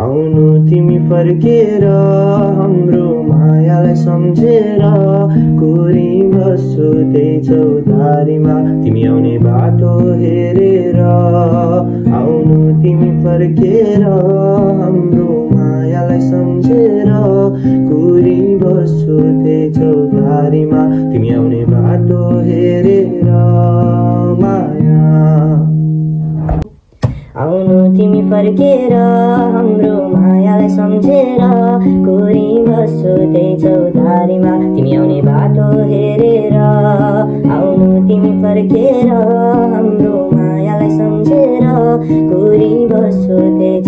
आउनु तिमी फर्केर हाम्रो मायालाई सम्झेर कोरी बस्छु त्यही चौधारीमा तिमी आउने बाटो हेरेर आउनु तिमी फर्केर हाम्रो मायालाई सम्झेर कोरी बस्छु त्यही चौधारीमा तिमी आउने बाटो हेरेर माया आउनु तिमी फर्केर हाम्रो मायालाई सम्झेर कोरी बस्छु त्यही चौधारीमा तिमी आउने बाटो हेरेर आउनु तिमी फर्केर हाम्रो मायालाई सम्झेर कोरी बस्छु त्यही